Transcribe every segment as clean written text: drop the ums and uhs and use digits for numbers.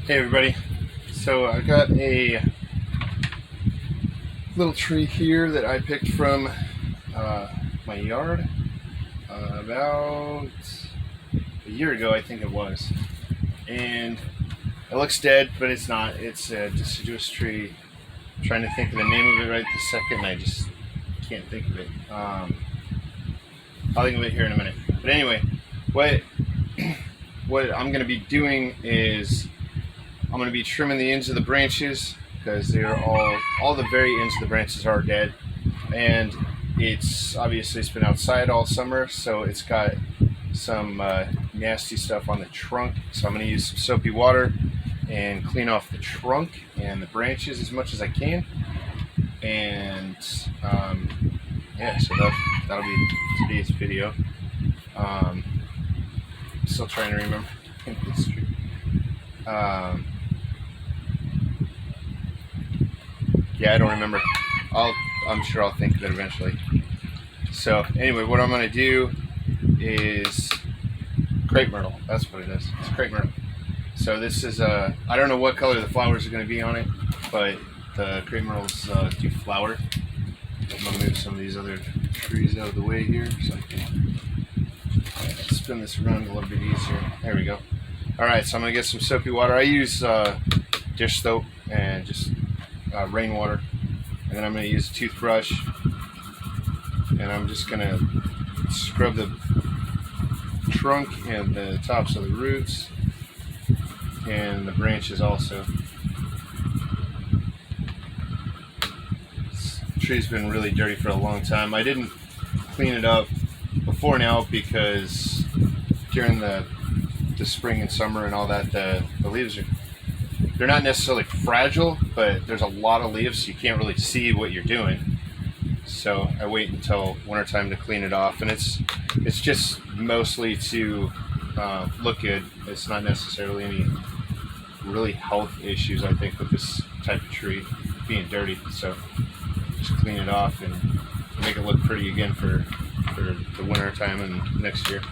Hey everybody, so I got a little tree here that I picked from my yard about a year ago, I think it was, and it looks dead, but it's not. It's a deciduous tree. I'm trying to think of the name of it right this second, and I just can't think of it. I'll think of it here in a minute. But anyway, what I'm going to be doing is I'm going to be trimming the ends of the branches because they're all the very ends of the branches are dead, and it's been outside all summer, so it's got some nasty stuff on the trunk. So I'm going to use some soapy water and clean off the trunk and the branches as much as I can, and yeah, so that'll be today's video. Still trying to remember this tree. Yeah, I don't remember. I'm sure I'll think of it eventually. So anyway, what I'm going to do is crepe myrtle. That's what it is. It's crepe myrtle. So this is I don't know what color the flowers are going to be on it, but the crepe myrtles do flower. I'm going to move some of these other trees out of the way here so I can spin this around a little bit easier. There we go. Alright, so I'm going to get some soapy water. I use dish soap and just rainwater, and then I'm going to use a toothbrush, and I'm just going to scrub the trunk and the tops of the roots and the branches also. This tree's been really dirty for a long time. I didn't clean it up before now because during the spring and summer and all that, the leaves they're not necessarily fragile, but there's a lot of leaves, so you can't really see what you're doing. So I wait until wintertime to clean it off, and it's just mostly to look good. It's not necessarily any really health issues, I think, with this type of tree being dirty. So just clean it off and make it look pretty again for the wintertime and next year.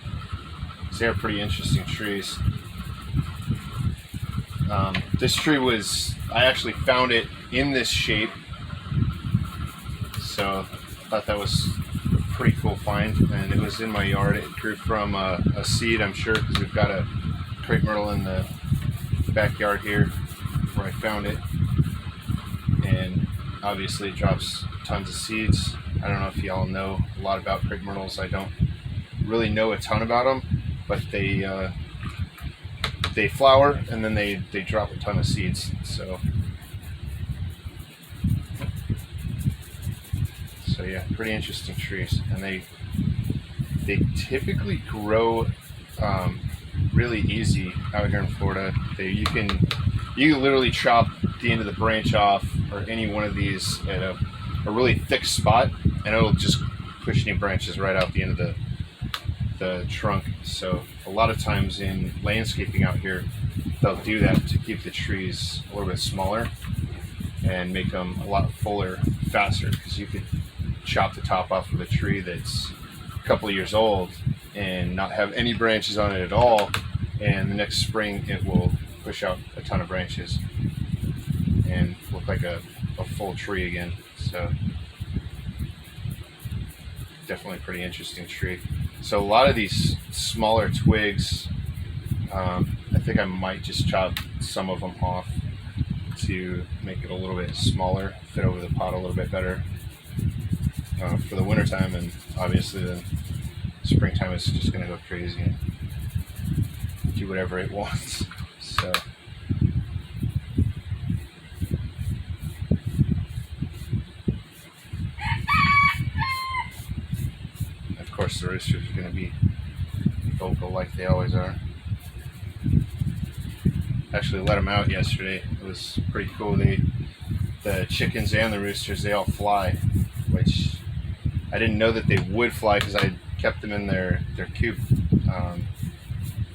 So they're pretty interesting trees. This tree I actually found it in this shape, so I thought that was a pretty cool find, and it was in my yard. It grew from a seed, I'm sure, because we've got a crepe myrtle in the backyard here where I found it, and obviously it drops tons of seeds. I don't know if y'all know a lot about crepe myrtles. I don't really know a ton about them, but they flower and then they drop a ton of seeds. So yeah, pretty interesting trees, and they typically grow really easy out here in Florida. You can literally chop the end of the branch off, or any one of these, at a really thick spot, and it'll just push any branches right out the end of the trunk. So a lot of times in landscaping out here, they'll do that to keep the trees a little bit smaller and make them a lot fuller faster, because you could chop the top off of a tree that's a couple of years old and not have any branches on it at all, and the next spring it will push out a ton of branches and look like a full tree again. So definitely a pretty interesting tree. So a lot of these smaller twigs, I think I might just chop some of them off to make it a little bit smaller, fit over the pot a little bit better for the wintertime, and obviously the springtime is just going to go crazy and do whatever it wants. So of course the roosters are going to be vocal like they always are. Actually let them out yesterday. It was pretty cool. The chickens and the roosters, they all fly, which I didn't know that they would fly because I kept them in their coop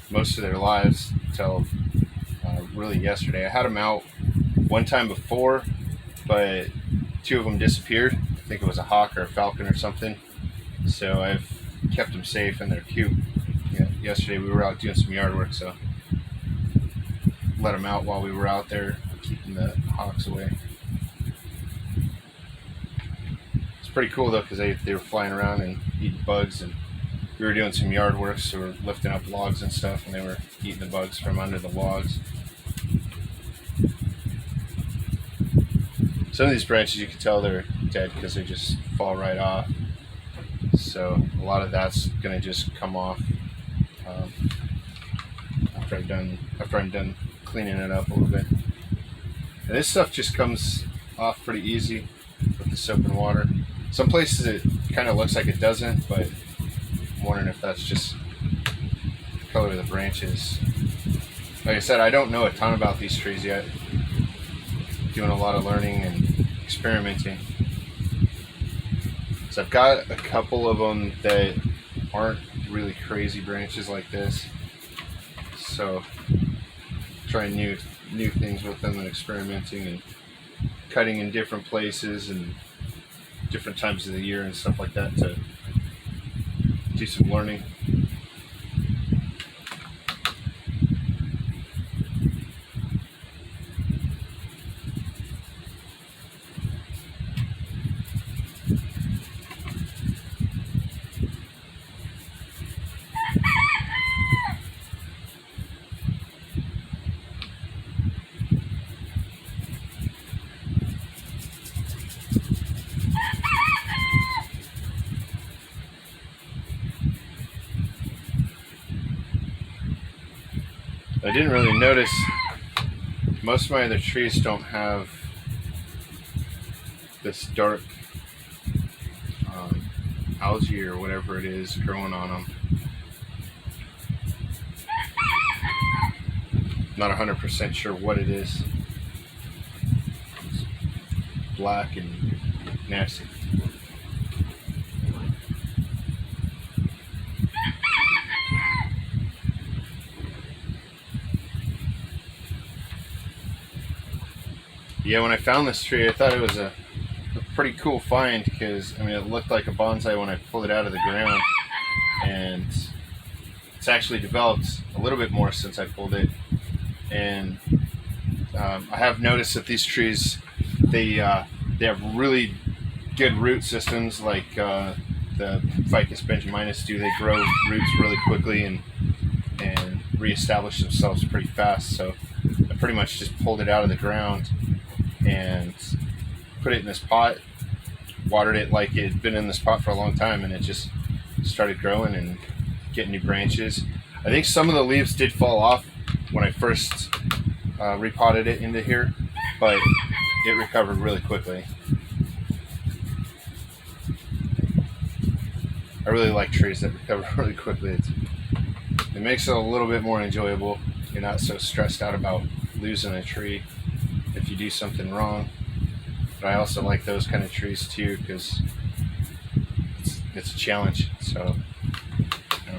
most of their lives until really yesterday. I had them out one time before, but two of them disappeared. I think it was a hawk or a falcon or something. So I've kept them safe in their coop. Yeah, yesterday we were out doing some yard work, so let them out while we were out there, keeping the hawks away. It's pretty cool though, because they were flying around and eating bugs, and we were doing some yard work, so we were lifting up logs and stuff, and they were eating the bugs from under the logs. Some of these branches you can tell they're dead because they just fall right off. So a lot of that's going to just come off after I'm done cleaning it up a little bit. And this stuff just comes off pretty easy with the soap and water. Some places it kind of looks like it doesn't, but I'm wondering if that's just the color of the branches. Like I said, I don't know a ton about these trees yet. Doing a lot of learning and experimenting. So I've got a couple of them that aren't really crazy branches like this. So trying new things with them and experimenting and cutting in different places and different times of the year and stuff like that to do some learning. I didn't really notice, most of my other trees don't have this dark algae or whatever it is growing on them. Not 100% sure what it is. It's black and nasty. Yeah, when I found this tree, I thought it was a pretty cool find because, I mean, it looked like a bonsai when I pulled it out of the ground, and it's actually developed a little bit more since I pulled it. And I have noticed that these trees, they have really good root systems, like the ficus benjaminus do. They grow roots really quickly and reestablish themselves pretty fast. So I pretty much just pulled it out of the ground and put it in this pot, watered it like it had been in this pot for a long time, and it just started growing and getting new branches. I think some of the leaves did fall off when I first repotted it into here, but it recovered really quickly. I really like trees that recover really quickly. It makes it a little bit more enjoyable. You're not so stressed out about losing a tree if you do something wrong. But I also like those kind of trees too, because it's a challenge. So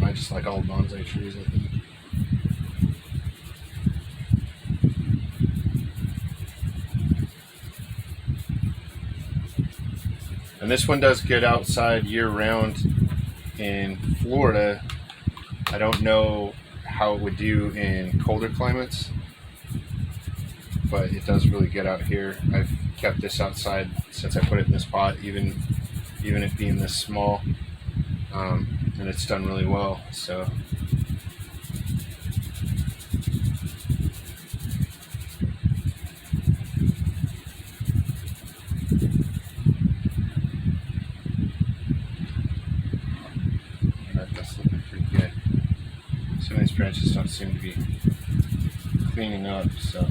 I just like all bonsai trees, I think. And this one does get outside year-round in Florida. I don't know how it would do in colder climates, but it does really get out here. I've kept this outside since I put it in this pot, even it being this small, and it's done really well. So that's looking pretty good. Some of these branches don't seem to be cleaning up, so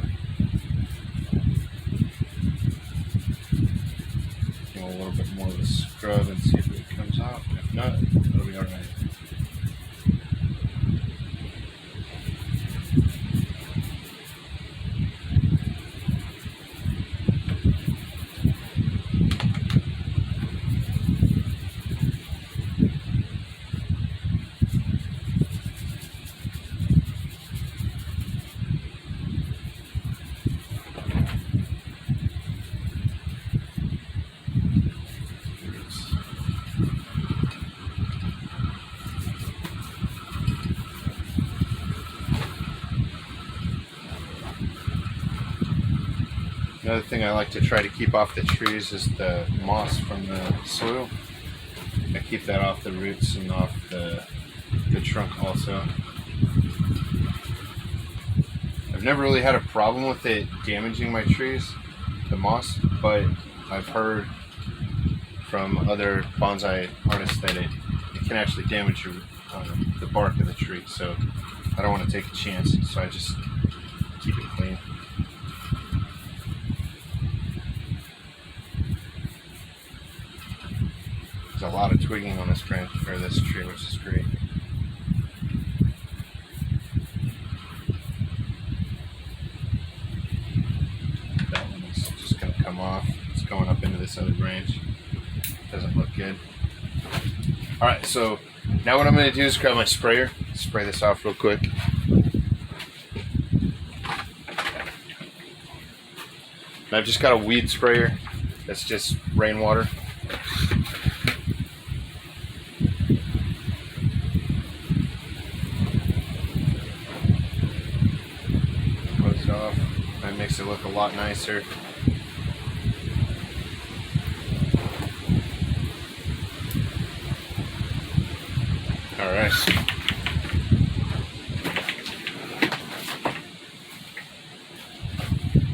a little bit more of a scrub and see if it comes out. If not, it'll be alright. Another thing I like to try to keep off the trees is the moss from the soil. I keep that off the roots and off the trunk also. I've never really had a problem with it damaging my trees, the moss, but I've heard from other bonsai artists that it can actually damage the bark of the tree, so I don't want to take a chance, so I just keep it clean. There's a lot of twigging on this branch, or this tree, which is great. That one's just going to come off. It's going up into this other branch. Doesn't look good. Alright, so now what I'm going to do is grab my sprayer, spray this off real quick. And I've just got a weed sprayer that's just rainwater. Close it off. That makes it look a lot nicer. Alright.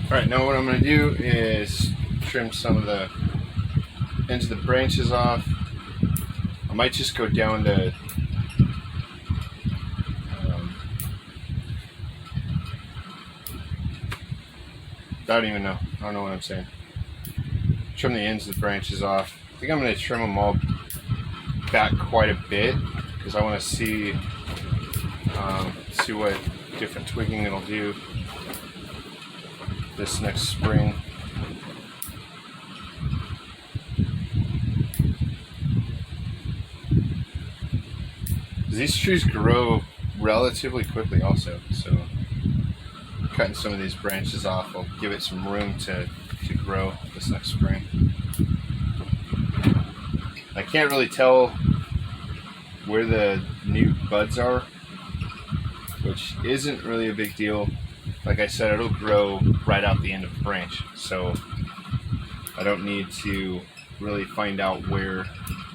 Alright, now what I'm going to do is trim some of the ends of the branches off. I might just go down to I don't even know. I don't know what I'm saying. Trim the ends of the branches off. I think I'm going to trim them all back quite a bit because I want to see what different twigging it'll do this next spring. These trees grow relatively quickly also, so cutting some of these branches off will give it some room to grow this next spring. I can't really tell where the new buds are, which isn't really a big deal. Like I said, it'll grow right out the end of the branch, so I don't need to really find out where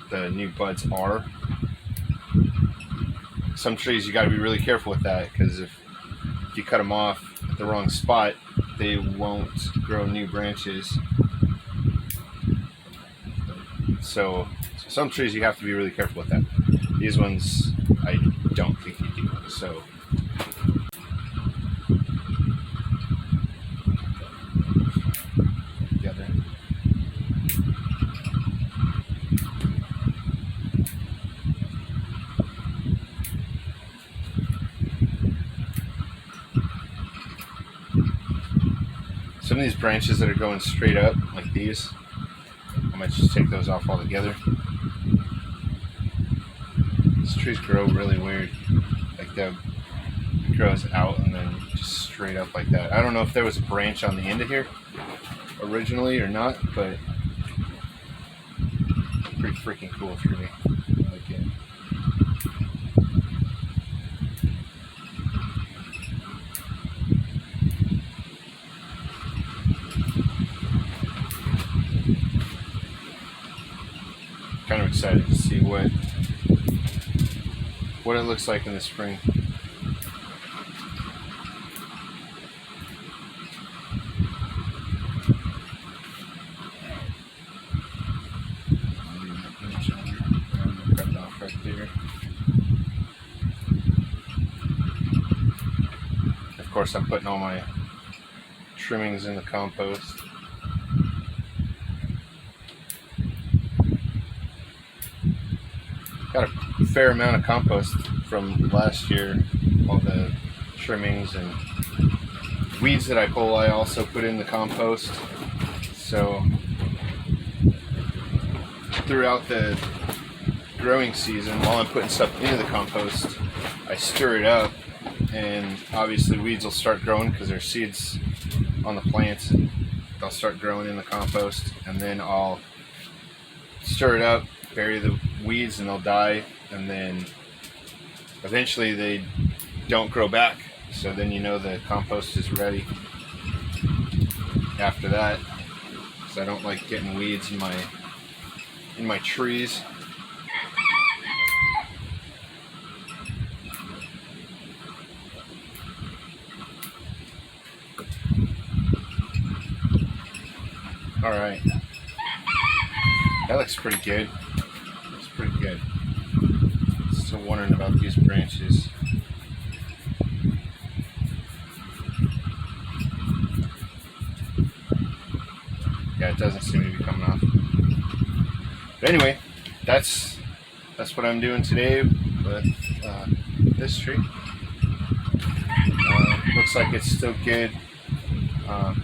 the new buds are. Some trees you got to be really careful with that, because if you cut them off at the wrong spot, they won't grow new branches. So some trees you have to be really careful with that. These ones I don't think you do. So together. Some of these branches that are going straight up, like these, I might just take those off altogether. These trees grow really weird. Like it grows out and then just straight up like that. I don't know if there was a branch on the end of here originally or not, but pretty freaking cool tree. I like it. Kind of excited to see what it looks like in the spring. Cut it off right there. Of course, I'm putting all my trimmings in the compost. Got a fair amount of compost from last year. All the trimmings and weeds that I pull, I also put in the compost. So throughout the growing season, while I'm putting stuff into the compost, I stir it up, and obviously weeds will start growing because there's seeds on the plants, and they'll start growing in the compost, and then I'll stir it up, bury the weeds, and they'll die, and then eventually they don't grow back, so then you know the compost is ready. after that, because I don't like getting weeds in my trees. All right, that looks pretty good. Looks pretty good. Still wondering about these branches. Yeah, it doesn't seem to be coming off. But anyway, that's what I'm doing today with this tree. Looks like it's still good.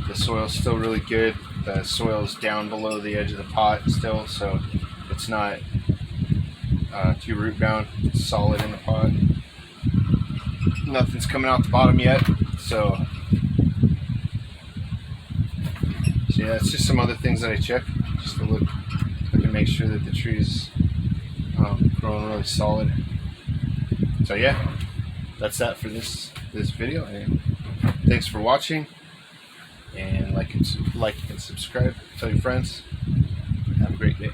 The soil's still really good. The soil's down below the edge of the pot still, so it's not too root bound. It's solid in the pot. Nothing's coming out the bottom yet, so yeah, it's just some other things that I check just to look and make sure that the tree's growing really solid. So yeah, that's that for this video. And thanks for watching, and like and subscribe. Tell your friends. Have a great day.